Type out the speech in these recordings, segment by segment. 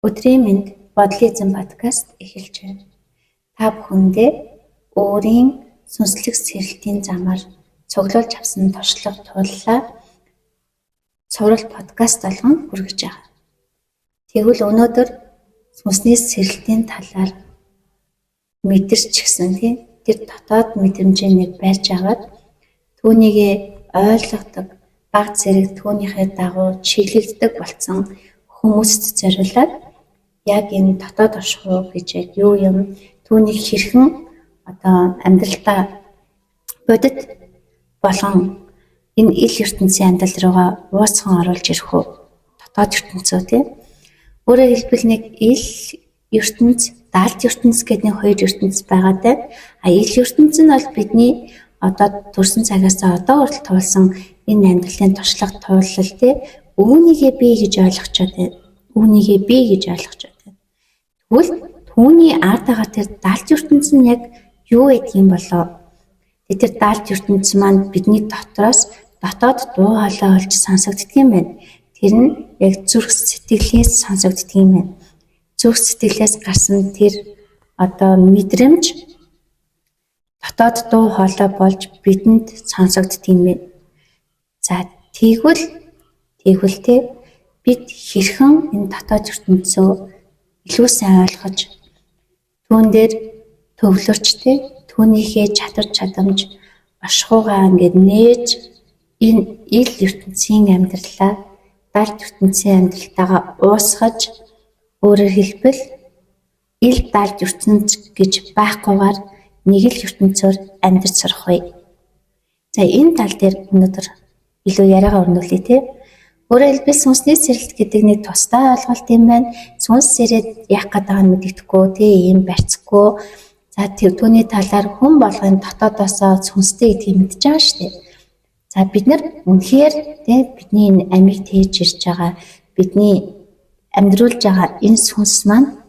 Өдрийн мэнд бодлизм подкаст эхэлж байна. Та бүхэндээ өөрийн сүнслэг сэрэлтийн замаар цуглуулж авсан туршлага туллаа цуврал подкаст болгон хүргэж байгаа. Тэгвэл өнөөдөр сүнсний сэрэлтийн талаар мэдэрч гисэн тэр дотоод мэдрэмжийг барьж аваад түүнийг ойлгодог баг зэрэг түүнийхээ дагуу чиглэгддэг болсон хүмүүст зориулаад яг энэ дотоод оршихуй гэж юу юм түүнийг хэрхэн амьдралдаа бодит болгон энэ ил ертөнцийн амьдрал руугаа уусхан оруулж ирэх үү дотоод ертөнцөө тийм өөрөөр хэлбэл нэг ил ертөнц даалт ертөнц гэдэг нэг хоёр ертөнц байгаатай ил ертөнц нь бол бидний одоо төрсэн цагаас одоо хүртэл туулсан энэ амьдралын туршлага туулал тийм үүнийгээ би гэж ойлгочоод байна. Үүнийгээ би гэж ойлгочоод байна. Тэгвэл түүний ард байгаа тэр даалт ертөнц нь яг юу гэдэг юм болоо? Тэр даалт ертөнц маань бидний дотроос дотоод дуу хоолой болж сонсогддог юм байна. Тэр нь яг зүрх сэтгэлээс сонсогддог юм байна. Зүрх сэтгэлээс гарсан тэр мэдрэмж дотоод дуу хоолой болж бидэнд сонсогддог юм байна. За тэгвэл те бид хэрхэн энэ дотоод ертөнцөө илүү сайн ойлгож түүн дээр төвлөрч те түүнийхээ чадвар чадамж ашгуугаа ингээд нээж энэ ил ертөнцийн амьдралаа даалт ертөнцийн амьдралтайгаа уусгаж өөрөөр хэлбэл ил даалт ертөнц гэж байхгүйгээр нэг л ертөнцөөр амьдарч сурах вэ. За энэ тал дээр өнөөдөр илүү яриагаа өрнүүлье те. Өөрөөр хэлбэл сүнсний сэрэлт гэдэг нэг тусдаа ойлголт юм байна. Сүнс сэрээд яах гэдэг нь мэддэхгүй те ийм барьцгүй. За түүний талаар хүн болгоны дотоодосоо сүнстэй гэдгийг мэдж байгаа шүү дээ. За бид нар үнэхээр те бидний энэ амийг тээж ирж байгаа бидний амьдруулж байгаа энэ сүнс маань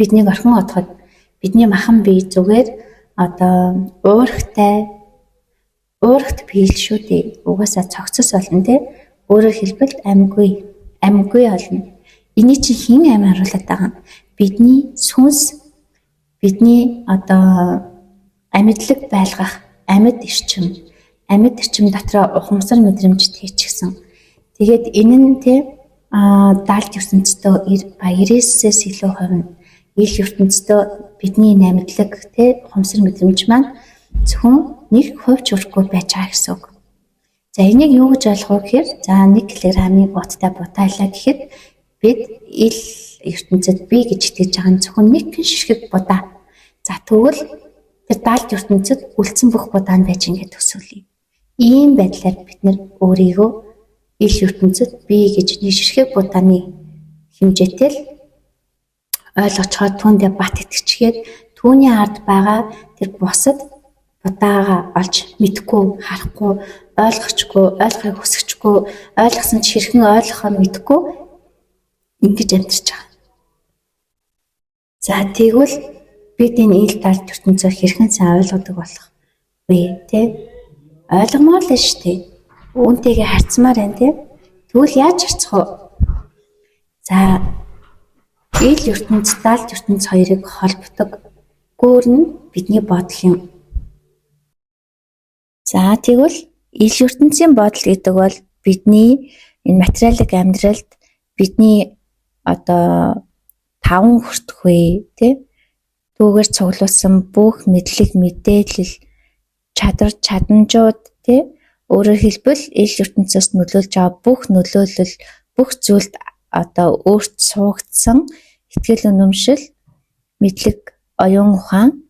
биднийг орхон отоход бидний махан бие зүгээр уурахт биел шүү дээ. Угаасаа цогцос болно те. Өөрөөр хэлбэл амьгүй болно. Эний чинь хэн амь харуулдаг байгаа юм? Бидний сүнс бидний амьдлаг байлгах амьд эрчим дотроо ухамсар мэдрэмж тэйчихсэн. Тэгээд энэ нь даалт ертөнцийн 90-ээс илүү хувь нь ил ертөнцийн бидний амьдлаг ухамсар мэдрэмж маань зөвхөн 1% хүрхгүй байж байгаа гэсэн үг. За энийг юу гэж ойлгох вэ гэхээр 1 кг-ийн уттай будайлаа гэхэд бид ил ертөнцид би гэж итгэж байгаа нь зөвхөн 1 ширхэг будаа. За тэгвэл тэр даалт ертөнцид үлдсэн бүх будаа нь байж ингээд төсөөлье. Ийм байдлаар бид нэр өөрийгөө ил ертөнцид би гэж 1 ширхэг будааны хэмжээтэй л ойлгоцоход түүндээ бат итгэжгээд түүний ард байгаа тэр бусад будаага олж мэдхгүй, харахгүй, ойлгохыг хүсэхгүй, ойлгосон ч хэрхэн ойлгохоо мэдэхгүй ингэж амьдарч байгаа. За тэгвэл бид энэ ил даалт ертөнцөөр хэрхэн сайн ойлгодог болох вэ те? Ойлгомоор л шүү дээ. Үүнтэйгээ харьцмаар байна те. Тэгвэл яаж харьцах вэ? За ил ертөнц, даалт ертөнц хоёрыг холбодог гүүр нь бидний бодол юм. За тэгвэл ил ертөнцийн бодол гэдэг бол бидний энэ материалын амьдралд бидний 5 хүртхүй тий түүгээр цуглуулсан бүх мэдлэг мэдээлэл чадвар чадамжууд тий өөрөөр хэлбэл ил ертөнцөөс нөлөөлж байгаа бүх нөлөөлөл бүх зүйлд өөрт суугдсан итгэл үнэмшил мэдлэг оюун ухаан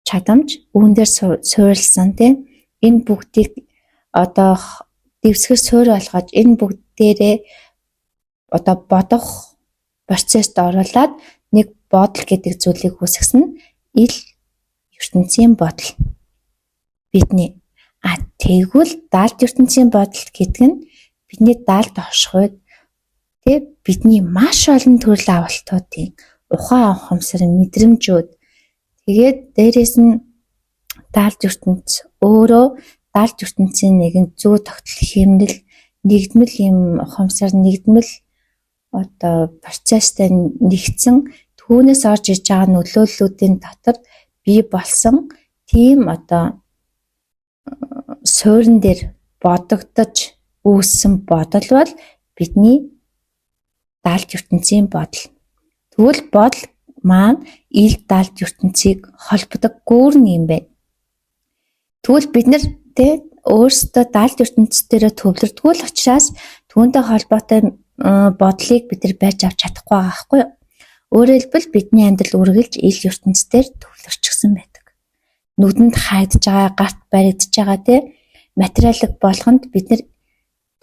чадамж үүн дээр суурилсан тий энэ бүгдийг дэвсгэр суурь болгож энэ бүгд дээрээ бодох процесст оруулаад нэг бодол гэдэг зүйлийг үүсгэсэн ил ертөнцийн бодол бидний тэгвэл даалт ертөнцийн бодол гэдэг нь бидний даалт оршихуйд бидний маш олон төрлийн авалтуудын ухаан ухамсар мэдрэмжүүд тэгээд дээрээс нь даалт ертөнц өөрөө даалт ертөнцийн нэгэн зүй тогтол хэмнэл нэгдмэл юм ухамсар нэгдмэл одоо процесстэй нэгдсэн түүнээс орж иж байгаа нөлөөллүүдийн дотор бий болсон тийм одоо суурин дээр бодогдож үүссэн бодол бол бидний даалт ертөнцийн бодол. Тэгвэл бодол маань ил даалт ертөнцийг холбодог гүүрэн юм байна. Тэгвэл бид нар өөрсдөө даалт ертөнцийн дээр төвлөрдгөө л учраас түүнтэй холбоотой бодлыг бид нар барьж авч чадахгүй байгаа байхгүй юу? Өөрөөр хэлбэл бидний амьдрал үргэлж ил ертөнцийн төвлөрчихсөн байдаг. Нүдэнд хайдаж байгаа, гарт баригдаж байгаа материалыг болгонд бид нар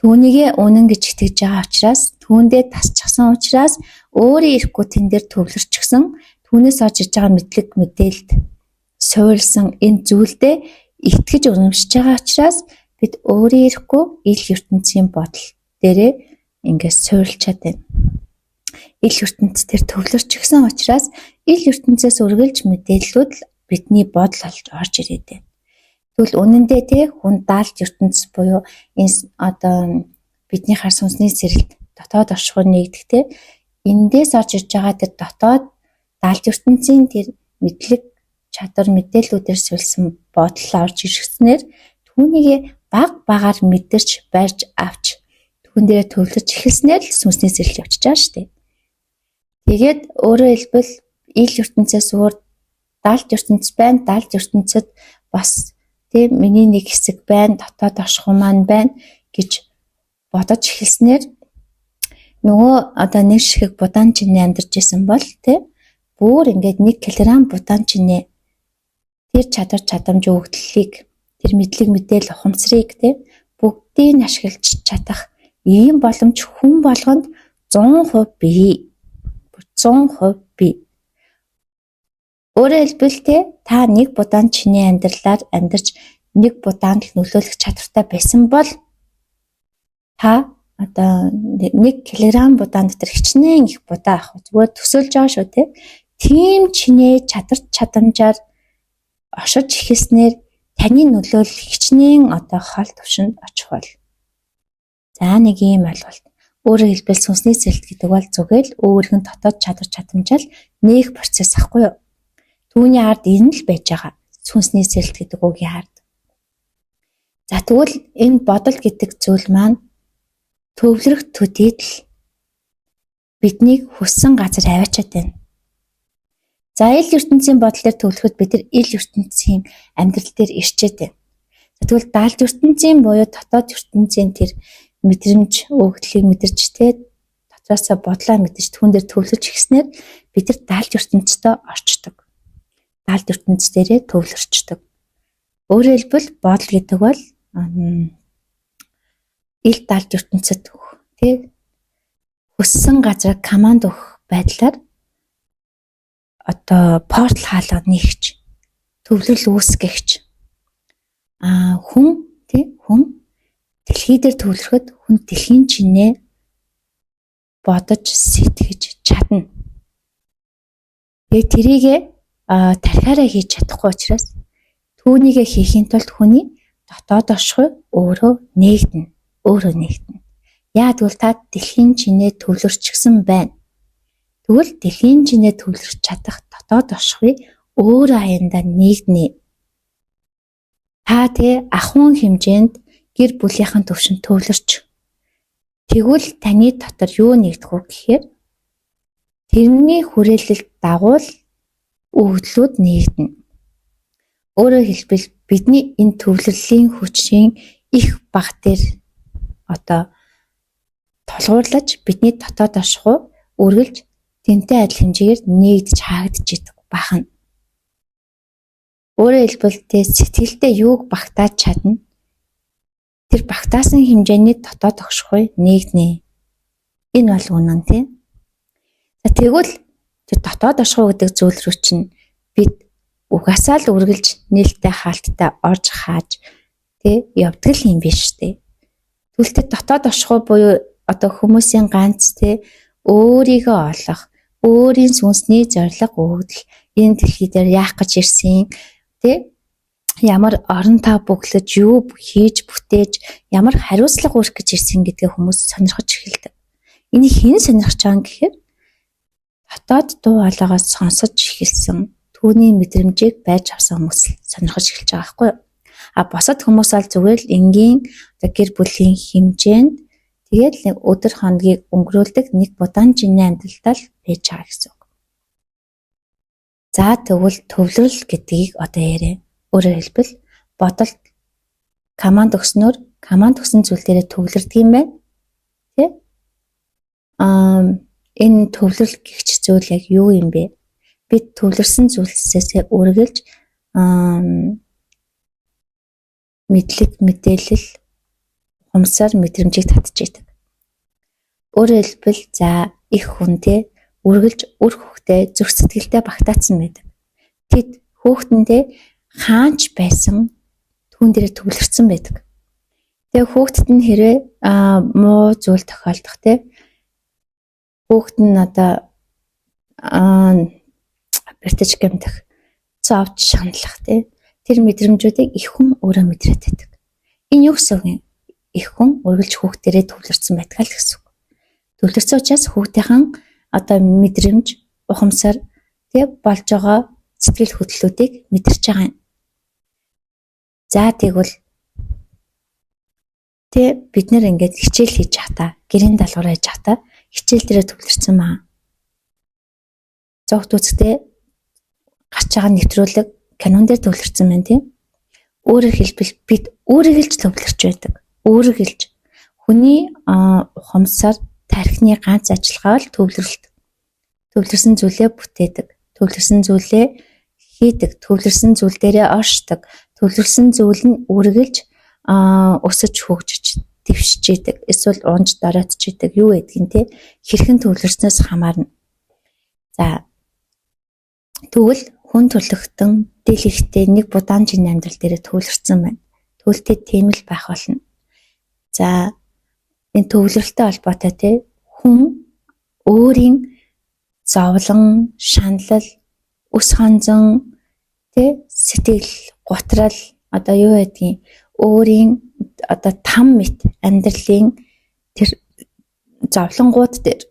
түүнийгээ үнэн гэж итгэж байгаа учраас түүндээ тасчихсан учраас өөрөө ирэхгүй тэн дээр төвлөрчихсөн түүнээс орж иж байгаа мэдлэг мэдээлэлд суурилсан энэ зүйлдээ итгэж үнэмшиж байгаа учраас бид өөрөө ирэхгүй ил ертөнцийн бодол дээрээ ингээд суурилчаад байна. Ил ертөнцийн дээр төвлөрчихсөн учраас ил ертөнцөөс үргэлж мэдээллүүд бидний бодол орж ирээд байна. Тэгвэл үнэндээ хүн даалт ертөнц буюу энэ одоо бидний хар сүнсний сэрэлт дотоод оршихуй нэгдэх эндээс орж иж байгаа тэр дотоод даалт ертөнцийн тэр мэдлэг чадвар мэдээллүүдээр суурилсан бодол орж ирснээр түүнийг багаар мэдэрч барьж авч түүн дээр төвлөрч эхэлснээр л сүнсний сэрэлт явчихж байгаа шүү дээ. Тэгээд өөрөөр хэлбэл ил ертөнцөөс өөр даалт ертөнц байна. Даалт ертөнцид бас миний нэг хэсэг байна, дотоод оршихуй маань байна гэж бодож эхэлснээр нөгөө одоо нэг шиг будаан чинээ амьдарч исэн бол бүр ингээд 1 кг будаан чинээ тэр чадвар чадамж өгдлийг тэр мэдлэг мэдээл ухамсарыг бүгдийг ашиглаж чадах ийм боломж хүн болгонд 100% бий. 100% бий. Өөрөөр хэлбэл та 1 будаан чиний амьдралаар амьдарч 1 будаанд л нөлөөлөх чадвартай байсан бол та одоо 1 кг будаан дотор хичнээн их будаа авах зүгээр төсөөлж байгаа шүү Тийм чинээ чадвар чадамжаар ошиж эхэлснээр таны нөлөөлөл хичнээн одоо хол төвшөнд очих бол. За нэг ийм ойлголт. Өөрөөр хэлбэл сүнсний сэрэлт гэдэг бол зүгээр л өөрийн дотоод чадвар чадамжаал нээх процесс ахгүй юу? Түүний ард энэ л байж байгаа. Сүнсний сэрэлт гэдэг үгийн ард. За тэгвэл энэ бодол гэдэг зүйл маань төвлөрөх төдийд л биднийг хүссэн газар аваачаад байна. За ил ертөнцийн бодлоор төвлөхөд бид нар ил ертөнцийн амьдрал дээр ирчээд байна. Тэгвэл даалт ертөнцийн буюу дотоод ертөнцийн тэр мэдрэмж өгдлийг мэдэрч дотроосоо бодлоо мэдэрч түүн дээр төвлөж ихснээр бид нар даалт ертөнцөд орчдөг. Даалт ертөнц дээрээ төвлөрчдөг. Өөрөөр хэлбэл бодол гэдэг бол ил даалт ертөнцөд хүссэн газар команд өгөх байдлаар одоо портал хаалга нэгч төвлөрөл үүсгэгч хүн дэлхий дээр төвлөрөхөд хүн дэлхийн чинээ бодож сэтгэж чадна. Тэгээд тэрийгэ тархиараа хийж чадахгүй учраас түүнийг хийхийн тулд хүний дотоод оршихуй өөрөө нээгдэнэ. Яа тэгвэл та дэлхийн чинээ төвлөрчихсөн байна. Тэгвэл дэлхийн чинээ төвлөрч чадах дотоод оршихуй өөрөө аяндаа нээгдэнэ. Та ахуйн хэмжээнд гэр бүлийнхэн төвшөнд төвлөрч тэгвэл таны дотор юу нэгдэх вэ гэхээр тэрний хүрээлэлд дагуул өгдлүүд нээгдэнэ. Өөрөөр хэлбэл бидний энэ төвлөрлийн хүчин их бага дээр одоо толгуурлаж бидний дотоод оршихуй үргэлж тэнтэй адил хэмжээгээр нээгдэж хаагдж идэг бахна. Өөрөөр хэлбэл сэтгэлдээ юуг багтааж чадна. Тэр багтаасан хэмжээний дотоод оршихуй нээгдэнэ. Энэ бол үнэн тийм. За тэгвэл тэр дотоод оршихуй гэдэг зүйл рүү чинь бид угаасаа л үргэлж нээлттэй хаалттай орж хааж явдаг юм биш үү? Тэгвэл тэр дотоод оршихуй буюу одоо хүмүүсийн ганц өөрийгөө олох, өөрийн сүнсний зорилго өгдөл, энэ дэлхий дээр яах гэж ирсэн, ямар орон тав бүглэж, юу хийж бүтээж, ямар хариуцлага өргөх гэж ирсэн гэдгээ хүмүүс сонирхож эхэлдэг. Энийг хэн сонирхож байгаа юм гэхээр дотоод дуу хоолойгоос сонсож эхэлсэн түүний мэдрэмжийг байж авсан хүмүүс сонирхож эхэлж байгаа байхгүй юу? Босод хүмүүс бол зүгээр л энгийн гэр бүлийн хэмжээнд тэгээд нэг өдөр хоногийг өнгөрүүлдэг нэг будаанжины амьдралдаа л байж байгаа гэсэн үг. За тэгвэл төвлөрөл гэдгийг одоо яриа. Өөрөөр хэлбэл бодолд команд өгснөөр команд өгсөн зүйл дээрээ төвлөрдөг юм байна. Тэ? Энэ төвлөрөл гихч зүйл яг юу юм бэ? Бид төвлөрсөн зүйлсээс үргэлж мэдлэг, мэдээлэл, ухамсар, мэдрэмжийг татж идэг. Өөрөөр хэлбэл за их хүнтэй үргэлж үр хөвгтэй зүрх сэтгэлдээ багтаацсан байдаг. Тэд хүүхдэндээ хаанч байсан түүн дээрээ төвлөрсөн байдаг. Тэгээ хүүхдэд нь хэрвээ муу зүйл тохиолдох те хүүхд нь одоо бэртэж гэмтэх, зовж шаналлах те тэр мэдрэмжүүдийг их хүн өөрөө мэдрээд байдаг. Энэ юу гэсэн үг юм? Их хүн үргэлж хүүхдэрээ төвлөрсөн байдаг л гэсэн үг. Төвлөрсөн учраас хүүхдийн одоо мэдрэмж, ухамсар тэг болж байгаа сэтгэл хөдлөлүүдийг мэдэрч байгаа юм. За тэгвэл бид нэр ингээд хичээл хийж явахдаа, гэрийн даалгавар хийж явахдаа хичээл дээрээ төвлөрсөн маа. Зогт үзэхдээ гарч байгаа нэвтрүүлэг канон дээр төвлөрсөн байна тийм. Өөрөөр хэлбэл бид өөрийгөө л төвлөрч байдаг. Өөрийгөө л хүний ухамсар, тархины ганц ажиллагаа л төвлөрөлт. Төвлөрсөн зүйлээ бүтээдэг. Төвлөрсөн зүйлээ хийдэг. Төвлөрсөн зүйл дээрээ оршдог. Төвлөрсөн зүйл нь үргэлж өсөж хөгжиж дэвшиж идэг. Эсвэл унж дороотж идэг. Юу гэдгийг те хэрхэн төвлөрснөөс хамаарна. За тэгвэл хүн төрлөختөн дэлгэхтэй нэг будаанжийн амьдрал дээр төвлөрсөн байна. Төлөлтөд тийм л байх болно. За энэ төвлөрөлттэй холбоотой хүн өөрийн зовлон, шаналл, өс хонзон сэтгэл гутрал одоо юу гэдгийг өөрийн одоо там мэт амьдралын тэр зовлонгууд дээр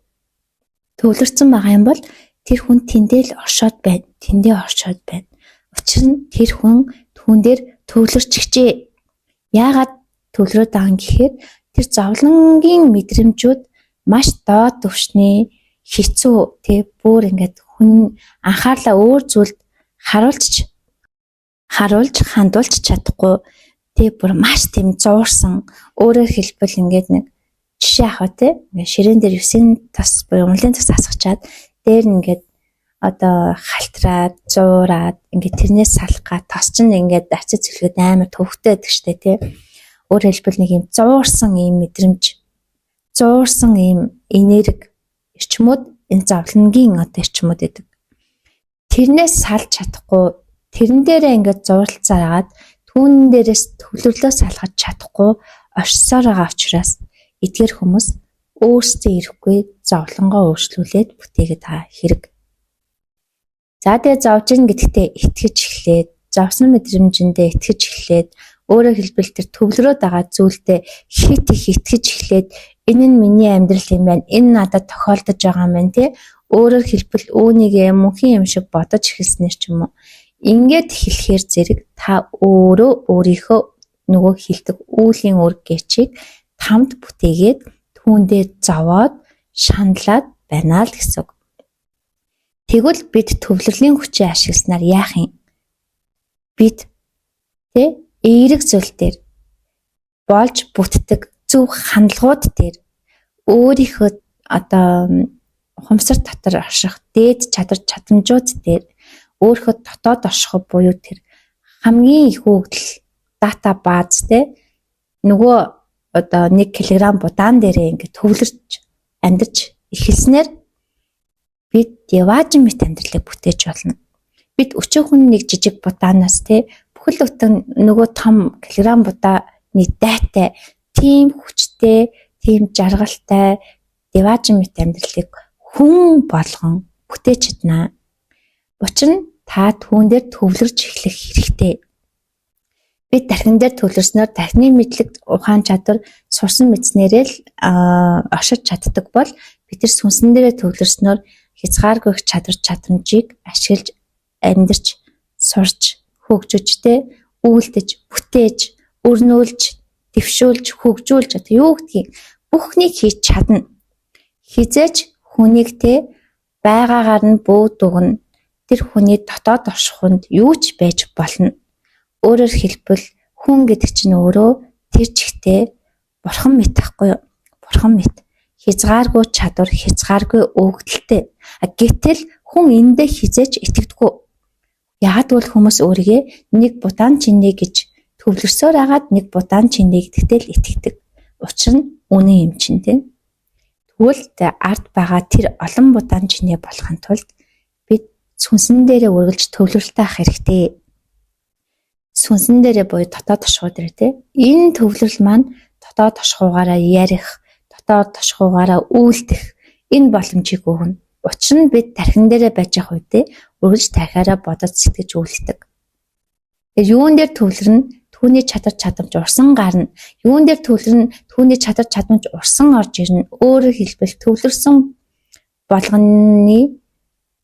төвлөрсөн байгаа юм бол тэр хүн тэндээ л оршоод байна. Тэндээ оршоод байна. Учир нь тэр хүн түүн дээр төвлөрч гिचээ. Яагаад төвлөрөөд байгаа юм гэхээр тэр зовлонгийн мэдрэмжүүд маш доод түвшний хэцүү бүр ингээд хүн анхаарлаа өөр зүйлд харуулж хандуулж чадахгүй бүр маш тийм зуурсан өөрөөр хэлбэл ингээд нэг жишээ авах ингээд ширээн дээр 9 тас буюу умлын тас асгачаад дээр ингээд одоо халтраад зуураад ингээд тэрнээс салах га тос чинь ингээд ачиж цэлгээд амар төвхтэй байдаг штэ тий. Өөрөөр хэлбэл нэг юм зуурсан юм мэдрэмж, зуурсан юм энерги эрчмүүд энэ зовлонгийн одоо эрчмүүд гэдэг. Тэрнээс салж чадахгүй, тэрэн дээрээ ингээд зууралцаад түүн дээрээс төвлөрлөө салгаж чадахгүй оршсоор байгаа учраас эдгээр хүмүүс өөрсдөө ирэхгүй зовлонгоо өөрчлүүлээд бүтээгээд байгаа хэрэг. За тэгээ зовж ин гэдэгтээ итгэж эхлээд, зовсон мэдрэмжэндээ итгэж эхлээд, өөрөөр хэлбэл тэр төвлөрөөд байгаа зүйлдээ хит их итгэж эхлээд энэ нь миний амьдрал юм байна. Энэ надад тохиолдож байгаа юм байна тий. Өөрөөр хэлбэл үүнийг мөнхийн юм шиг бодож эхэлснээр ч юм уу. Ингээд эхлэхээр зэрэг та өөрөө өөрийнхөө нөгөө хилдэг үүлийн үр гэчийг тамд бүтээгээд түүндээ зовоод шаналаад байна л гэсэн үг. Тэгвэл бид төвлөрлийн хүчийг ашигласнаар яах юм? Бид эерэг зүйл дээр болж бүтдэг зөв хандлагууд дээр өөрийнхөө одоо ухамсар дотор орших дээд чадамжууд дээр өөрийнхөө дотоод орших буюу тэр хамгийн их хөгжил дата бааз нөгөө одоо 1 кг будаан дээрээ ингээд төвлөрч амьдарч эхэлснээр бид яваажин мэт амьдралыг бүтээж болно. Бид өчөөхөн нэг жижиг будаанаас бүхэл бүтэн нөгөө том килограмм будааны дайтай, тийм хүчтэй, тийм жаргалтай яваажин мэт амьдралыг хүн болгон бүтээж чадна. Учир нь та түүн дээр төвлөрж эхлэх хэрэгтэй. бид тархин дээр төвлөрснөөр тархины мэдлэг ухаан чадвар сурсан мэдснээрээ л оршиж чаддаг бол бид нар сүнсэн дээрээ төвлөрснөөр хязгааргүй чадвар чадамжийг ашиглаж амьдарч сурч хөгжөжтэй үйлдэж бүтээж өрнүүлж дэвшүүлж хөгжүүлж одоо юу гэдгийг бүхнийг хийж чадна. Хизээж хүнийг байгаагаар нь бүү дугна. Тэр хүний дотоод оршихунд юу ч байж болно. Өөрөөр хэлбэл хүн гэдэг чинь өөрөө тэр чигтээ бурхан мэт байхгүй юу? Бурхан мэт. Хязгааргүй чадвар, хязгааргүй өгдөлтэй. Гэтэл хүн эндээ хизээж итгэдэггүй. Яагад бол хүмүүс өөрийгөө нэг будаан чинээ гэж төвлөрсөөр агаад нэг будаан чинээ гэдэгтэй л итгэдэг. Учир нь үнэн юм чинь тийм. Тэгвэл ард байгаа тэр олон будаан чинээ болохын тулд бид сүнсэн дээрээ үргэлж төвлөрөлтэй ах хэрэгтэй. Сүнсэн дээрээ буюу дотоод тошгоо дээр тийм. Энэ төвлөрөл маань дотоод тошгоогаараа ярих, дотоод тошгоогаараа үйлдэх энэ боломжийг өгнө. Учир нь бид тархин дээрээ байж байгаа үедээ үргэлж тархиараа бодож сэтгэж үйлдэх. Юун дээр төвлөрнө? Түүний чадвар чадамж урсан гарна. Юун дээр төвлөрнө? Түүний чадвар чадамж урсан орж ирнэ. Өөрөөр хэлбэл төвлөрсөн болгоны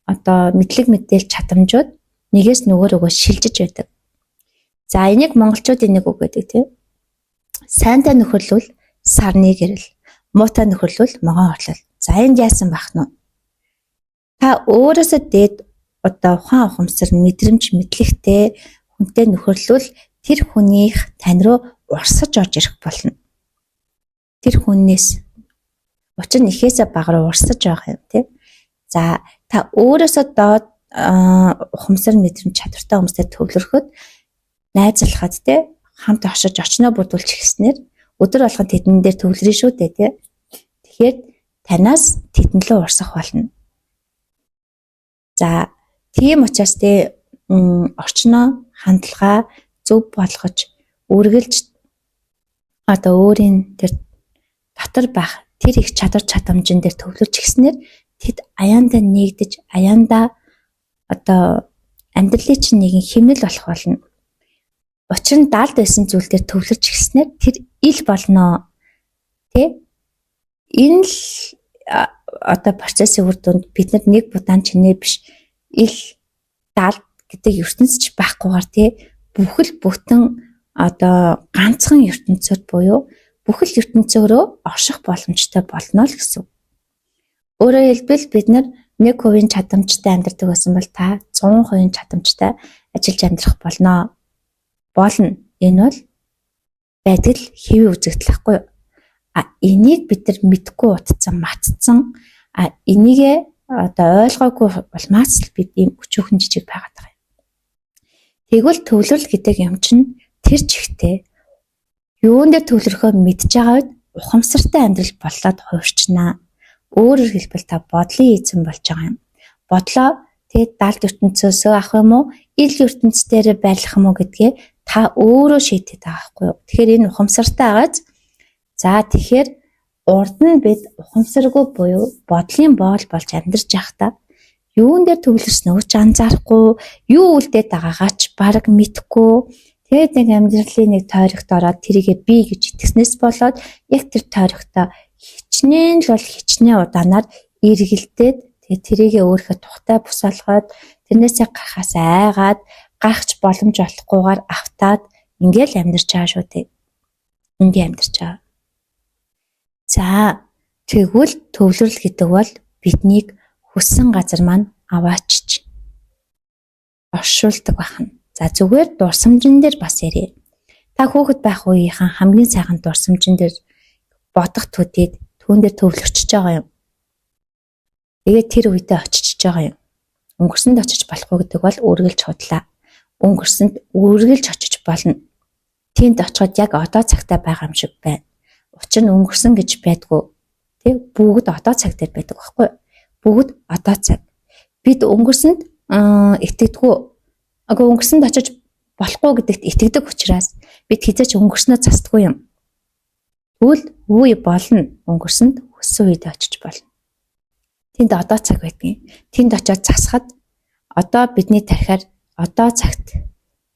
одоо мэдлэг мэдээлэл чадамжууд нэгээс нөгөөрөө шилжиж байдаг. За энийг монголчуудын нэг үг гэдэг тийм. Сайнтай нөхөрлөл сарны гэрэл, муутай нөхөрлөл могон орлол. За энд яасан бах нь? Та өөрөөсөө дээд одоо ухаан ухамсар мэдрэмж мэдлэгтэй хүнтэй нөхөрлөл тэр хүнийх тань руу урсаж орж ирэх болно. Тэр хүнээс учир нь ихээсээ бага руу урсаж байгаа юм тийм. За та өөрөөсөө доод ухамсар мэдрэмж чадвартай хүмүүстэй төвлөрөхөд найзлахад тийм хамт оршиж очноо будулж ихснээр өдөр болгон тэдэн дээр төвлөрнө шүү дээ тийм. Тэгэхээр танаас тэдэн лөө урсах болно. За тийм учраас орчноо хандлага зөв болгож үргэлж одоо өөрийн тэр дотор байх тэр их чадвар чадамжин дээр төвлөрч гиснээр тэд аяандаа нэгдэж аяандаа одоо амьдралын чинь нэгэн хэмнэл болох болно. Учир нь даалд байсан зүйл дээр төвлөрч гиснээр тэр ил болно. Тэ? Энэ л одоо процессын үр дүнд бид нэг будаан чинээ биш ил даалд гэдэг ертөнцч байхгүйгээр тий бүхэл бүтэн одоо ганцхан ертөнцөд буюу бүхэл ертөнцөөрөө орших боломжтой болно л гэсэн. Өөрөөр хэлбэл бид 1% чадамжтай амьдардаг байсан бол та 100% чадамжтай ажиллаж амьдрах болно. Энэ бол байдаг л хэвийн үзэгдэл байхгүй юу? Энийг бид нар мэдгүй утцсан, матцсан. Энийг одоо ойлгоогүй улмаас л бид ийм өчүүхэн жижиг байгаад байгаа юм. Тэгвэл төвлөрөл гэдэг юм чинь тэр чигтээ юун дээр төвлөрөхөө мэдж байгаа үед ухамсартай амьдрал боллоод хуурчнаа. Өөрөөр хэлбэл та бодлын эзэн болж байгаа юм. Бодлоо тэгээд даалд ертөнцөөсөө авах юм уу? Ил ертөнц дээр байлах юм уу гэдгээ та өөрөө шийдэт байгаа байхгүй юу? Тэгэхээр энэ ухамсартай агааз за тэгэхээр урд нь бид ухамсаргүй буюу бодлын боол болж амьдарч байхдаа юун дээр төвлөрснөө ч анзаарахгүй, юу үлдээд байгаагаа ч бараг мэдэхгүй. Тэгээд нэг амьдралын нэг тойрогт ороод тэрийгэ би гэж итгэснээс болоод яг тэр тойрогтоо хичнээн л бол хичнээн удаанаар эргэлдээд тэгээд тэрийгэ өөрийнхөө тухтай бусаалгаад тэрнээсээ гарахаас айгаад гарахч боломж олохгүйгээр автаад ингээл амьдарч байгаа шүү дээ. Ингээл амьдарч байгаа. За тэгвэл төвлөрөл гэдэг бол биднийг хүссэн газар маань аваачиж оршуулдаг байна. За зүгээр дурсамжин дээр бас ярив. Та хүүхэд байх үеийнхэн хамгийн сайхан дурсамжин дээр бодох төдийд түүн дээр төвлөрчихөж байгаа юм. Тэгээд тэр үедээ очиж байгаа юм. Өнгөрсөнд очиж болохгүй гэдэг бол үргэлж худлаа. Өнгөрсөнд үргэлж очиж болно. Тэнд очиход яг одоо цагтаа байгаа юм шиг байна. Учир нь өнгөрсөн гэж байдгүй. Тэг бүгд одоо цаг дээр байдаг байхгүй юу? Бүгд одоо цаг. Бид өнгөрсөнд итгэдэггүй. Өнгөрсөнд очиж болохгүй гэдэгт итгэдэг учраас бид хизээч өнгөрснөө застдаггүй юм. Тэгвэл үе болно. Өнгөрсөнд хүссэн үедээ очиж болно. Тэнд одоо цаг байдгийг. Тэнд очиод засахад одоо бидний тархиар одоо цагт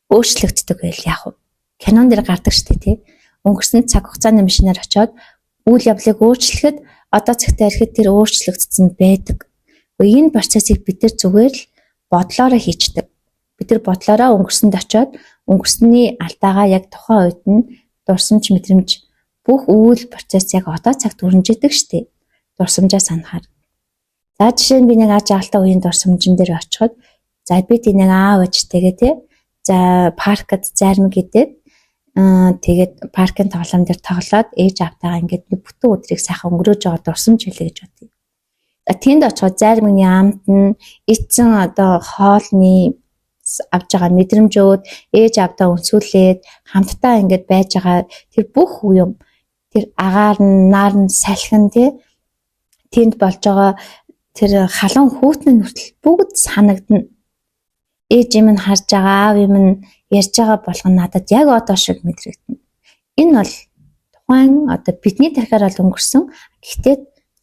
өөрчлөгддөг байл яах вэ кинон дээр гардаг штэ тий. Өнгөрсөн цаг хугацааны машинаар очиод үйл явдлыг өөрчлөхөд одоо цагтаа ирэхэд тэр өөрчлөгдсөн байдаг. Энэ процессыг бид нар зүгээр л бодлоороо хийчдэг. Бид нар бодлоороо өнгөрсөнд очиод өнгөрсний алдаагаа яг тухайн үед нь дурсамж мэдрэмж бүх үйл процесс яг одоо цагт өрнжидэг штэ. Дурсамжаа санахаар. За жишээ нь би нэг аж аргалтай үеийн дурсамжин дээр очиход за би нэг аав ээжтэйгээ тий. За паркад зарим гэдэг тэгээд паркын тоглоом дээр тоглоод ээж аавтайгаа ингээд бүтэн өдрийг сайхан өнгөрөөж байгаа дурсамж хэлээ гэж бодъё. Тэнд очиход зарим амт нь эцэн одоо хоолны авж байгаа мэдрэмжүүд ээж аавдаа өнсүүлээд хамтдаа ингээд байж байгаа тэр бүх юм тэр агаар нь нар нь салхин тий тэнд болж байгаа тэр халуун хүүтний нүртэл бүгд санагдана. Ээж юм нь харж байгаа аав юм нь ярьж байгаа болгоно надад яг одоо шиг мэдрэгдэнэ. Энэ бол тухайн одоо бидний тархиар бол өнгөрсөн. Гэхдээ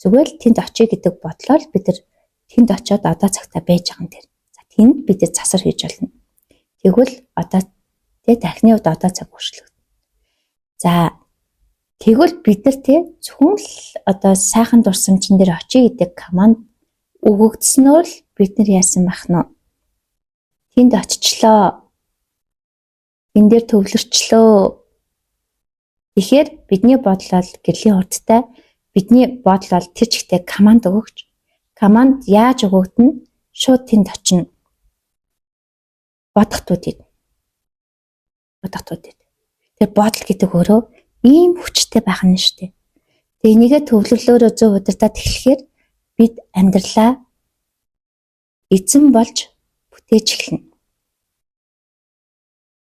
зүгээр л тэнд очие гэдэг бодлоор бид нар тэнд очиод одоо цагтаа байж байгаа юм дээр. За тэнд бид засар хийж болно. Тэгвэл одоо тэ тархины хувьд одоо цаг хүрчлэгдэнэ. За тэгвэл бид нар тэ зөвхөн л одоо сайхан дурсамжин дээр очие гэдэг команд өгөгдснөөр л бид нар яасан байх нь. Тэнд очичлоо. Энэ дээр төвлөрчлөө. Тэгэхээр бидний бодол гэрлийн хурдтай бидний бодол тэр чигтээ команд өгөгч. Команд яаж өгөгдөнө? Шууд тэнд очино. Бодохтуудыг. Тэр бодол гэдэг өөрөө ийм хүчтэй байх нь шүү дээ. Тэгээ энийгээ төвлөрлөөрөө зөв удирдаад эхлэхээр бид амьдралаа эзэн болж бүтээж эхэлнэ.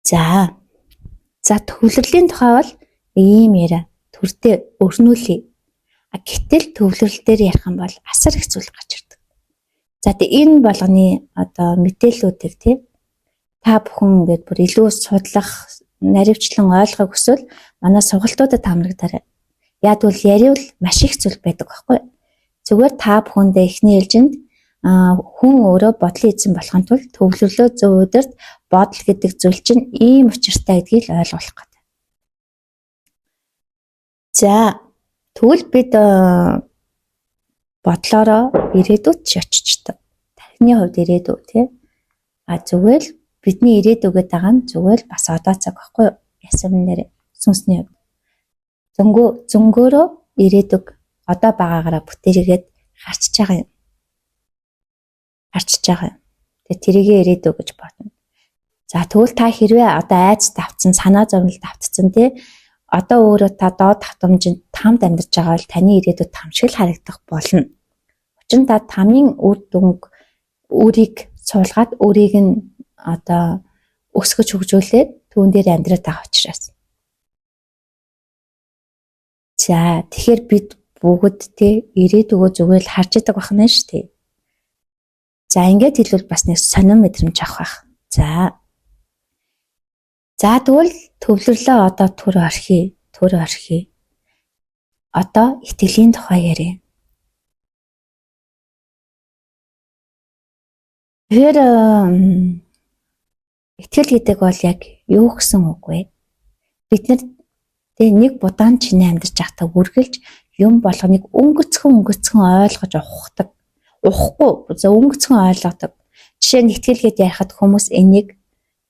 За төвлөрлийн тухай бол ийм яриа төрдөө өрнүүлээ. Гэтэл төвлөрөл дээр ярих юм бол асар их зүйл гарч ирдэг. За тэгээ энэ болгоны одоо мэдээллүүдийг тий та бүхэн ингээд бүр илүү судлах, наривчлан ойлгохыг хүсвэл манай сургалтуудад хамрагдаарай. Яг бол яриул маш их зүйл байдаг байхгүй. Зүгээр та бүхэндээ эхний ээлжинд хүн өөрөө бодлын эзэн болохын тулд төвлөрлөө зөв удирд бодол гэдэг зүйл чинь ийм учиртай гэдгийг л ойлгох гэдэг. За тэгвэл бид бодлороо ирээдүйд ч очичдаг. Тархины хувьд ирээдүй тий. Зүгээр л бидний ирээдүйгээд байгаа нь зүгээр л бас одоо цаг байхгүй юу? Ясам нэр сүнсний хувьд. Зөнгөөрөө ирээдүг одоо байгаагаараа бүтээгээд харчиж байгаа юм. Тэгээ тэрийгээ ирээдүй гэж бодно. За тэгвэл та хэрвээ одоо айц давтсан, санаа зовнилд давтсан тий одоо өөрөө та доод давтамжинд тамд амьдарч байгаа бол таны ирээдүйд там шиг л харагдах болно. Учир нь та тамийн үр дүнг өөрийг суулгаад өөрийг нь одоо өсгөж хөгжүүлээд түүн дээр амьдраад байгаа учраас. За тэгэхээр бид бүгд тий ирээдүгөө зүгээр л харж идэг байх нь шүү дээ. За ингээд хэлвэл бас нэг сонирн мэдрэмж авах байх. За тэгвэл төвлөрлөө одоо төр орхи. Одоо итгэлийн тухай ярив. Тэр итгэл гэдэг бол яг юу гэсэн үг вэ? Бид нар нэг будаан чиний амьдарч байхдаа үргэлж юм болгоныг өнгөцхөн ойлгож ухдаг. Ухахгүй өнгөцхөн ойлгодог. Жишээ нь итгэл гэдээ ярихад хүмүүс энийг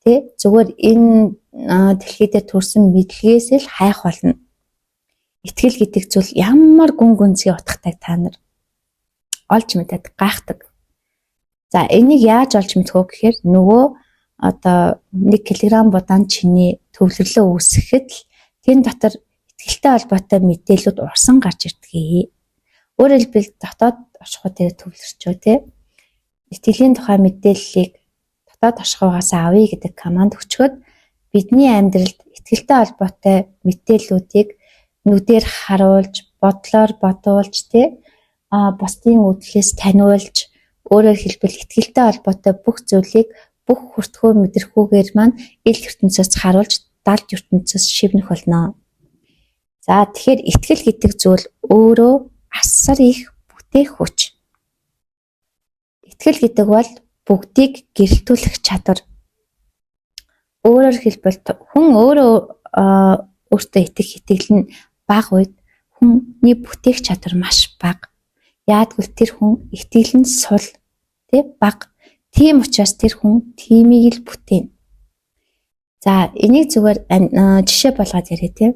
тий зүгээр энэ дэлхий дээр төрсэн мэдлэгээс л хайх болно. Итгэл гэдэг зүйл ямар гүн гүнзгий утгатай та нар олж мэдээд гайхдаг. За энийг яаж олж мэдэх вэ гэхээр нөгөө одоо 1 кг будаан чиний төвлөрлөө үүсгэхэд л тэн дотор итгэлтэй холбоотой мэдээлүүд урсан гарч ирдэг. Өөрөөр хэлбэл дотоод оршихуй дээр төвлөрчөө тий. Итгэлийн тухай мэдээллийг дотоод оршихуйгаас авъя гэдэг команд өчгöd бидний амьдралд итгэлтэй холбоотой мэдээллүүдийг нүдээр харуулж, бодлоор бодуулж тий бусдын үдлээс таниулж, өөрөөр хэлбэл итгэлтэй холбоотой бүх зүйлийг бүх хүртгөө мэдрэхүүгээр маань ил ертөнцөөс харуулж, далд ертөнцөөс шивнэх болно. За тэгэхээр итгэл гэдэг зүйл өөрөө асар их бүтээх хүч. Итгэл гэдэг бол бүгдийг гэрэлтүүлэх чадвар. Өөрөөр хэлбэл хүн өөрөө өөртөө итгэх итгэл нь бага үед хүний бүтээх чадвар маш бага. Яагтвэл тэр хүн итгэл нь сул, бага. Тийм учраас тэр хүн тиймийг л бүтээн. За энийг зүгээр жишээ болгоод яриа тийм.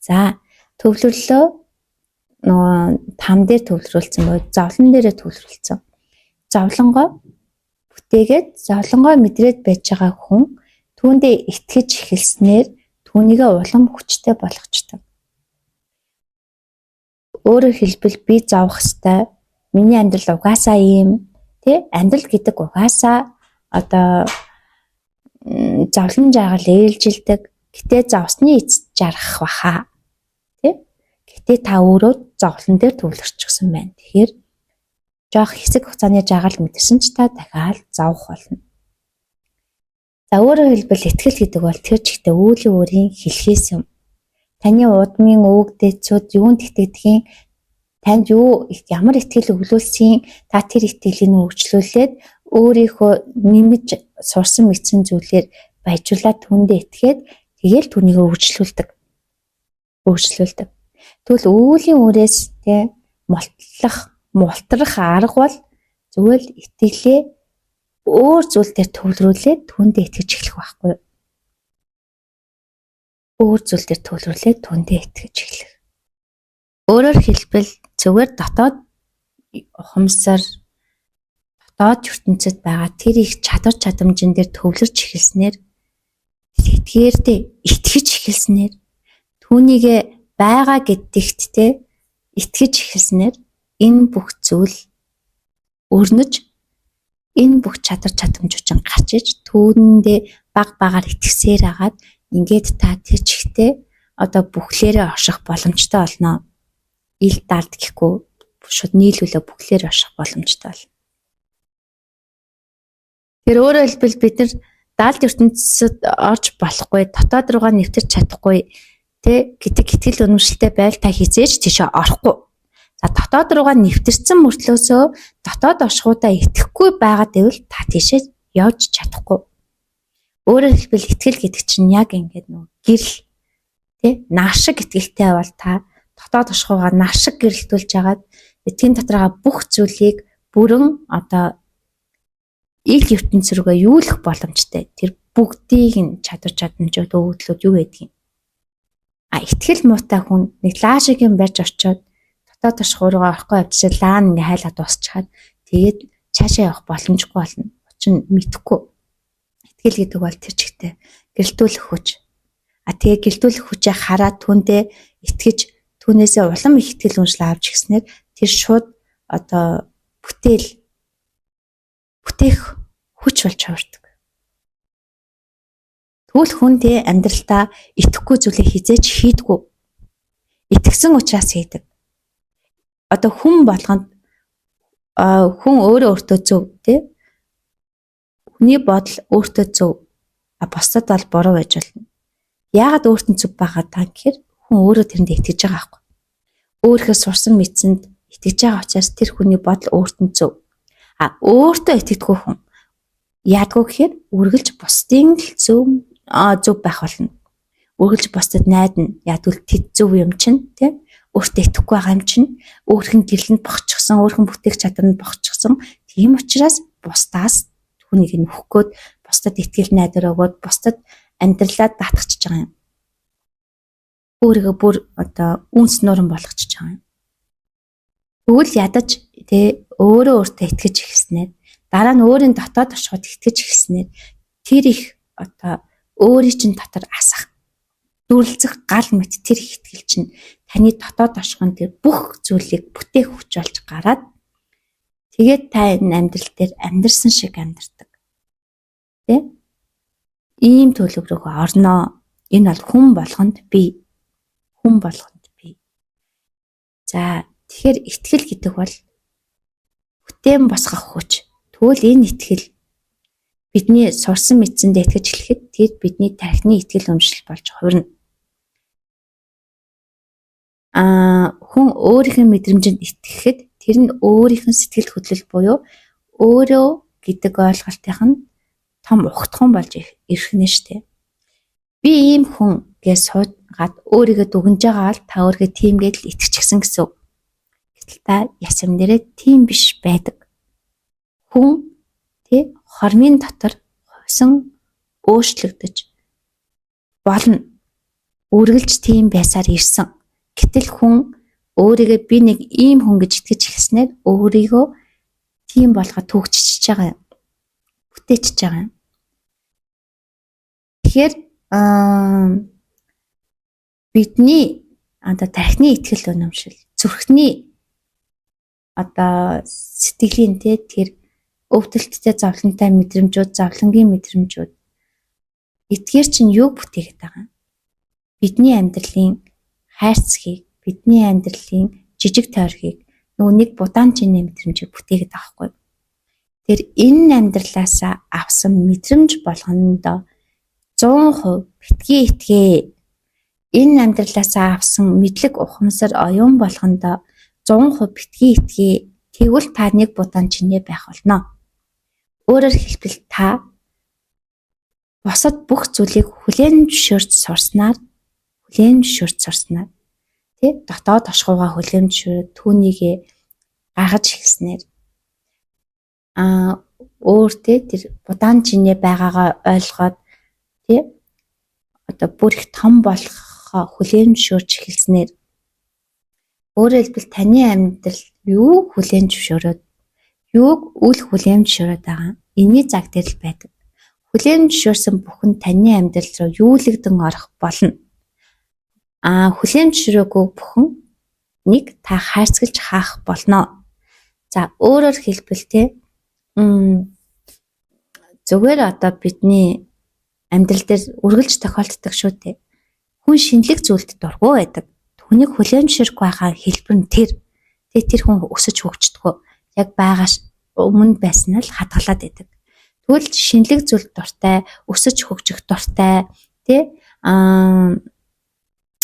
За төвлөрлөө там дээр төвлөрүүлсэн бод зовлон дээрээ төвлөрүүлсэн. Зовлонгоо бүтээгээд зовлонгоо мэдрээд байж байгаа хүн түүндээ итгэж эхэлснээр түүнийгээ улам хүчтэй болгочтой. Өөрөөр хэлбэл би зовх ёстой. Миний амьдрал угаасаа ийм, амьдрал гэдэг угаасаа зовлон жаргал ээлжилдэг. Гэтэ зовсны эцэст жаргах баха. Гэтэ та өөрөө зовлон дээр төвлөрчихсөн байна. Тэгэхээр жоох хэсэг хугацааны жаргал мэдэрсэн ч та дахиад зовх болно. За өөрөөр хэлбэл итгэл гэдэг бол тэр чигтээ үүлийн өөрийн хэлхээс юм. Таны удмын өвгдээцүүд юунд итгэдгийг, танд ямар итгэл өглүүлсийн та тэр итгэлийг өргөжлүүлээд өөрийнхөө нэмж сурсан мэдсэн зүйлээр баяжуулаад түүндээ итгээд тэгээл түүнийг өргөжлүүлдэг. Тэгвэл үүлийн үрээс мултрах арга бол зөвхөн итгэлээ өөр зүйл дээр төвлөрүүлээд түүндээ итгэж эхлэх байхгүй. Өөрөөр хэлбэл зүгээр дотоод ухамсар, дотоод ертөнцид байгаа тэр их чадвар чадамжин дээр төвлөрч эхэлснээр тэдгээрдээ итгэж эхэлснээр түүнийгээ байгаа гэдэгт итгэж эхэлснээр энэ бүх зүйл өрнөж энэ бүх чадвар чадамжчин гарч иж түүндээ багаар итгэсээр агаад ингээд та тэр чигтээ бүхлээрээ орших боломжтой болно. Ил далд гэхгүй шууд нийлүүлээ бүхлээр орших боломжтой болно. Тэр өөрөөр хэлбэл бид нар далд ертөнцид орж болохгүй, дотоод руугаа нэвтэрч чадахгүй гэдэг итгэл үнэмшилтэй байл та хизээж тийшээ орохгүй. За дотоод руугаа нэвтэрсэн мөртлөөсөө дотоод оршихуудаа итгэхгүй байгаад байвал та тийшээ явж чадахгүй. Өөрөөр хэлбэл итгэл гэдэг чинь яг ингээд гэрэл наашиг итгэлтэй бол та дотоод оршихуугаа наашиг гэрэлтүүлж хагаад тэн дотроо бүх зүйлийг бүрэн ил ертөнц рүүгээ юулах боломжтой. Тэр бүгдийг нь чадвар чадамжууд өгөгдлүүд юу гэдгийг. Итгэл муутай хүн нэг лаашигийн барьж очиод дотоод оршихуугаа орохгүй явчихсан лаан ингээ хайлаад дуусчихад тэгээд цаашаа явах боломжгүй болно. Учир нь мэдэхгүй. Итгэл гэдэг бол тэр чигтээ гэрэлтүүлэх хүч. Тэгээ гэрэлтүүлэх хүчээ хараад түүндээ итгэж түүнээсээ улам их итгэл үнэмшил авч гиснээр тэр шууд бүтээх хүч болж хувирдаг. Тэгвэл хүн амьдралдаа итгэхгүй зүйлээ хизээж хийдэггүй. Итгэсэн учраас хийдэг. Хүн болгонд хүн өөртөө зөв хүний бодол өөртөө зөв бусдад бол буруу байж болно. Яагаад өөрт нь зөв байгаа даа гэхээр хүн өөрөө тэрэнд итгэж байгаа байхгүй. Өөрийнхөө сурсан мэдсэнд итгэж байгаа учраас тэр хүний бодол өөрт нь зөв. Өөртөө итгэдэггүй хүн яадгүй гэхээр үргэлж бусдын зөв байх болно. Үргэлж бусдад найдана. Яадгүй тэд зөв юм чинь өөртөө итгэхгүй байгаа юм чинь өөрхөн гэрлэнд бохчихсон, өөрхөн бүтээх чадварт бохчихсон. Тийм учраас бусдаас түүнийг нөхөх гээд бусдад итгэл найдвар өгөөд бусдад амьдралаа даатгачихж байгаа юм. Өөрийгөө бүр үнс нуран болгочихж байгаа юм. Тэгвэл ядаж өөрөө өөртөө итгэж эхэлснээр дараа нь өөрийн дотоод оршиход итгэж эхэлснээр тэр их өөрийн чинь дотор асах дүрлцэх гал мэт тэр их итгэл чинь таны дотоод оршихын тэр бүх зүйлийг бүтээх хүч болж гараад тэгээд та энэ амьдрал дээр амьдрсан шиг амьдардаг. Ийм төлөв рүү орноо. Энэ бол хүн болгонд бий. За тэгэхээр итгэл гэдэг бол бүтээн босгох хүч. Тэгвэл энэ итгэл бидний сурсан мэдсэндээ итгэж эхлэхэд тэр бидний тархины итгэл үнэмшил болж хувирна. Хүн өөрийнхөө мэдрэмжинд итгэхэд тэр нь өөрийнхөө сэтгэл хөдлөл буюу өөрөө гэдэг ойлголтын том ухтхан болж ирэх нь штэ. би ийм хүн гэж суугаад өөрийгөө дүгнж байгаа л та өөрийгөө тийм гэж л итгэчихсэн гэсэн. Гэтэл та ясам нэрээ тийм биш байдаг. Хүн хормын дотор хувьсан өөрчлөгдөж болно. Үргэлж тийм байсаар ирсэн. Гэтэл хүн өөрийгөө би нэг ийм хүн гэж итгэж эхэлснээр өөрийгөө тийм болгоод төгсчихж байгаа юм. Бүтээчихж байгаа юм. Тэгэхээр бидний тархины итгэл үнэмшил, зүрхний сэтгэлийн тэр өвдөлттэй зовлонтой мэдрэмжүүд, зовлонгийн мэдрэмжүүд эдгээр чинь юу бүтээгээд байгаа юм? Бидний амьдралын хайрцгийг, бидний амьдралын жижиг тойргийг нэг будаан чиний мэдрэмжийг бүтээгээд байгаа хгүй. Тэр энэ амьдралаас авсан мэдрэмж болгонондоо 100% битгий итгээ. Энэ амьдралаас авсан мэдлэг ухамсар оюун болгондоо 100% битгий итгээ. Тэгвэл та нэг будаан чиний байх болно. Өөрөөр хэлбэл та босод бүх зүйлийг хүлээн зөвшөөрч сурснаар дотоод ашгуугаа хүлээн зөвшөөрөд түүнийг гаргаж эхэлснээр өөр тэр будаан чиний байгаагаа ойлгоод бүр их том болохоо хүлээн зөвшөөрч эхэлснээр өөрөөр хэлбэл таны амьдрал юу хүлээн зөвшөөрөөд юуг үл хүлээн зөвшөөрөд байгаа. Эний цаг дээр л байдаг. Хүлээн зөвшөөрсөн бүхэн таны амьдрал руу юулэгдэн орох болно. Хүлээн зөвшөөрөөгүй бүхэн нэг та хайрцагч хаах болно. За өөрөөр хэлбэл зүгээр бидний амьдрал дээр үргэлж тохиолддог шүү дээ. Хүн шинэлэг зүйлд дургүй байдаг. Түүнийг хүлээн зөвшөөрөхгүй байгаа хэлбэр нь тэр хүн өсөж хөгждөгөө. Яг байгаас өмнө байсан л хадгалаад байдаг. Тэгвэл шинэлэг зүйлд дуртай, өсөж хөгжих дуртай,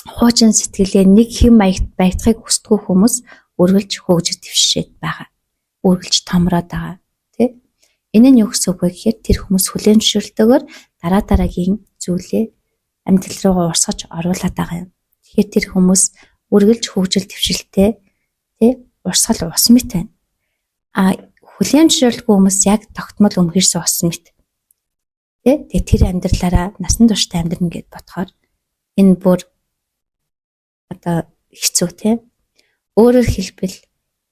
хуучин сэтгэлээ нэг хэм маягт баятахыг хүсдэггүй хүмүүс үргэлж хөгжиж дэвшээд байгаа. Үргэлж томроод байгаа. Энэ нь юу гэсэн үг вэ гэхээр тэр хүмүүс хүлээн зөвшөөрөлтөөр дараагийн зүйлээ амьдрал руугаа урсгаж оруулаад байгаа юм. Тэгэхээр тэр хүмүүс үргэлж хөгжил дэвшилтэй урсгал ус мэт байна. Хүлээн зөвшөөрөлгүй хүмүүс яг тогтмол өмгөрсөн ус мэт. Тэгээ тэр амьдралаараа насан туршдаа амьдрна гэд бодохоор энэ бүр хэцүү Өөрөөр хэлбэл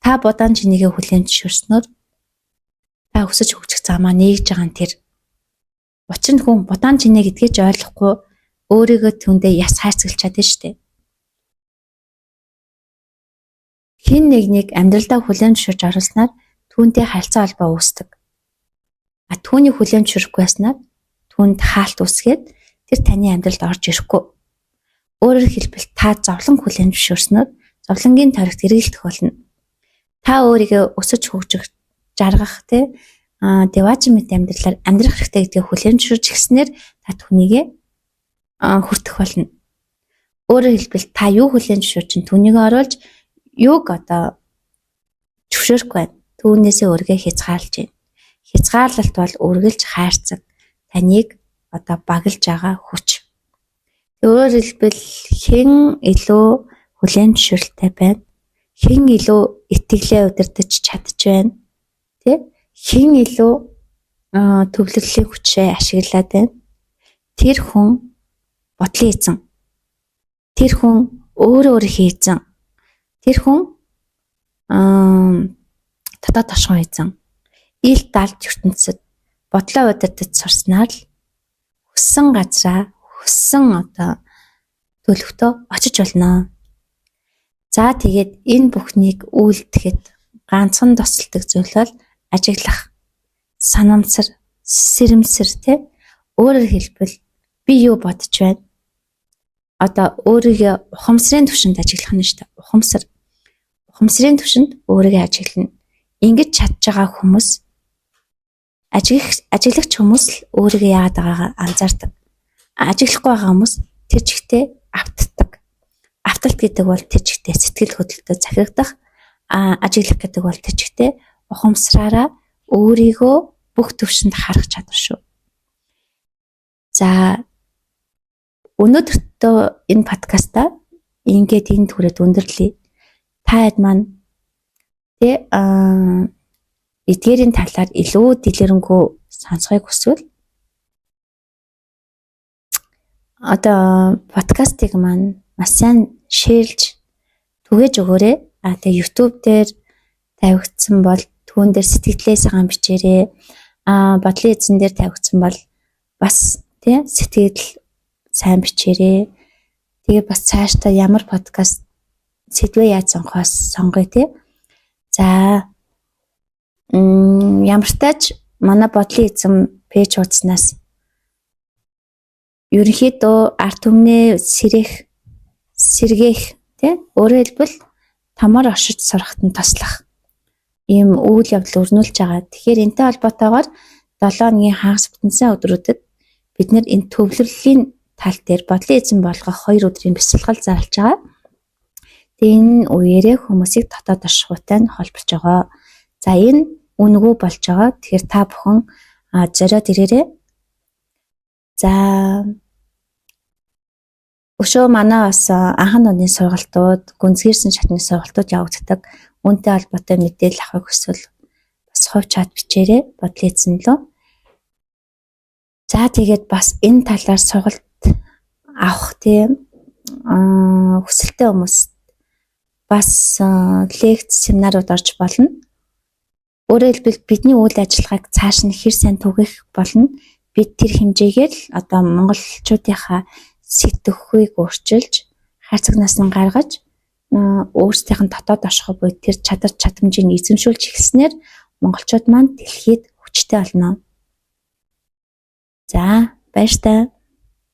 та будаан чинийгээ хүлээн зөвшөөрснөөр та өсөж хөгжих замаа нээгж байгаа нь тэр. Учир нь хүн будаан чиний гэдгийг ч ойлгохгүй өөрийгөө түндээ яс хайрцаглаж чадсан шүү дээ. Хин нэг амьдралдаа хүлээн зөвшөөрж оруулснаар түүнтэй харилцаа холбоо үүсдэг. Түүний хүлээн зөвшөөрөхгүй байснаар түүнд хаалт үүсгээд тэр таны амьдралд орж ирэхгүй. Өөрөөр хэлбэл та зовлон хүлээн зөвшөөрснөөр зовлонгийн тойрогт эргэлдэх болно. Та өөрийгөө өсөж хөгжих, жаргах деважин мэт амьдралаар амьдрах хэрэгтэй гэдгийг хүлээн зөвшөөрж эхэлснээр та түүнийг хүртэх болно. Өөрөөр хэлбэл та юу хүлээн зөвшөөрч түүнийг оруулж юуг зөвшөөрөхгүй байна. Түүнээсээ өөрийгөө хязгаарлаж байна. Хязгаарлалт бол үргэлж хайрцаг таныг баглаж байгаа хүч. Өөрөөр хэлбэл хэн илүү хүлээн зөвшөөрөлтэй байна? Хэн илүү итгэлээ удирдах чадж байна? Хэн илүү төвлөрлийн хүчээ ашиглаад байна? Тэр хүн бодлын эзэн. Тэр хүн өөрөө хийзэн. Тэр хүн дотоод тошгон эзэн. Ил далд ертөнцид бодлоо удирдах сурснаар л хүссэн газраа хүссэн төлөвтөө очиж болно. За тэгээд энэ бүхнийг үйлдэхэд ганцхан тусалдаг зүйл бол ажиглах, санамсар, сэрэмсэр Өөрөөр хэлбэл би юу бодож байна? Өөрийгөө ухамсарын түвшинд ажиглах нь шүү дээ. Ухамсарын түвшинд өөрийгөө ажиглана. Ингэж чадж байгаа хүмүүс ажиглагч хүмүүс л өөрийгөө яагаад байгаагаа анзаардаг. Ажиглахгүй байгаа хүмүүс тэр чигтээ автдаг. Авталт гэдэг бол тэр чигтээ сэтгэл хөдлөлтөд захирагдах. Ажиглах гэдэг бол тэр чигтээ ухамсараараа өөрийгөө бүх түвшинд харах чадвар шүү. За Өнөөдөртөө энэ подкаста ингээд энэ түрээд өндөрлөе. Та хэд маань эдгээрийн талаар илүү дэлгэрэнгүй сонсохыг хүсвэл одоо подкастыг маань маш сайн шеэрлж түгээж өгөөрэй. Тэгээ YouTube дээр тавигдсан бол түүн дээр сэтгэлээ сайхан бичээрэй. Бодлын эзэн дээр тавигдсан бол бас сэтгэл сайн бичээрэй. Тэгээ бас цаашдаа ямар подкаст сэдвээ яаж сонгоё. За ямар тач манай бодлын эзэн пэйж хуудаснаас ерөнхийдөө арт түмнээ сэргээх өөрөөр хэлбэл томор оршиж сурахад нь туслах ийм үйл явдал өрнүүлж байгаа. Тэгэхээр энэтэй холбоотойгоор 7 өдрийн хагас бүтэнсэн өдрүүдэд бид нэр энэ төвлөрлийн тал дээр бодлын эзэн болгох 2 өдрийн бясалгал зарлж байгаа. Тэгээ энэ үеэрээ хүмүүсийг дотоод оршихуйтай нь холбож байгаа. За энэ үнгүү болж байгаа. Тэгэхээр та бүхэн зориод ирээрэй. За өшөө манай бас анхан оны сургалтууд, гүнзгийрсэн шатны сургалтууд явагддаг. Үүнтэй холбоотой мэдээлэл авахыг хүсвэл бас хувь чат бичээрэй. Бодлын эзэн лөө. За тэгээд бас энэ талаар сургалт авах хүсэлтэй хүмүүс бас лекц, семинарууд орж болно. Өөрөөр хэлбэл бидний үйл ажиллагааг цааш нь хэр сайн түгэх болно. Бид тэр хэмжээгээр л одоо монголчуудынхаа сэтгэхүйг өөрчилж, хайрцагнаас нь гаргаж өөрсдийнх нь дотоод оршихуй буй тэр чадвар чадамжийг эзэмшүүлж эхэлснээр монголчууд маань дэлхийд хүчтэй болно. За баяр таа.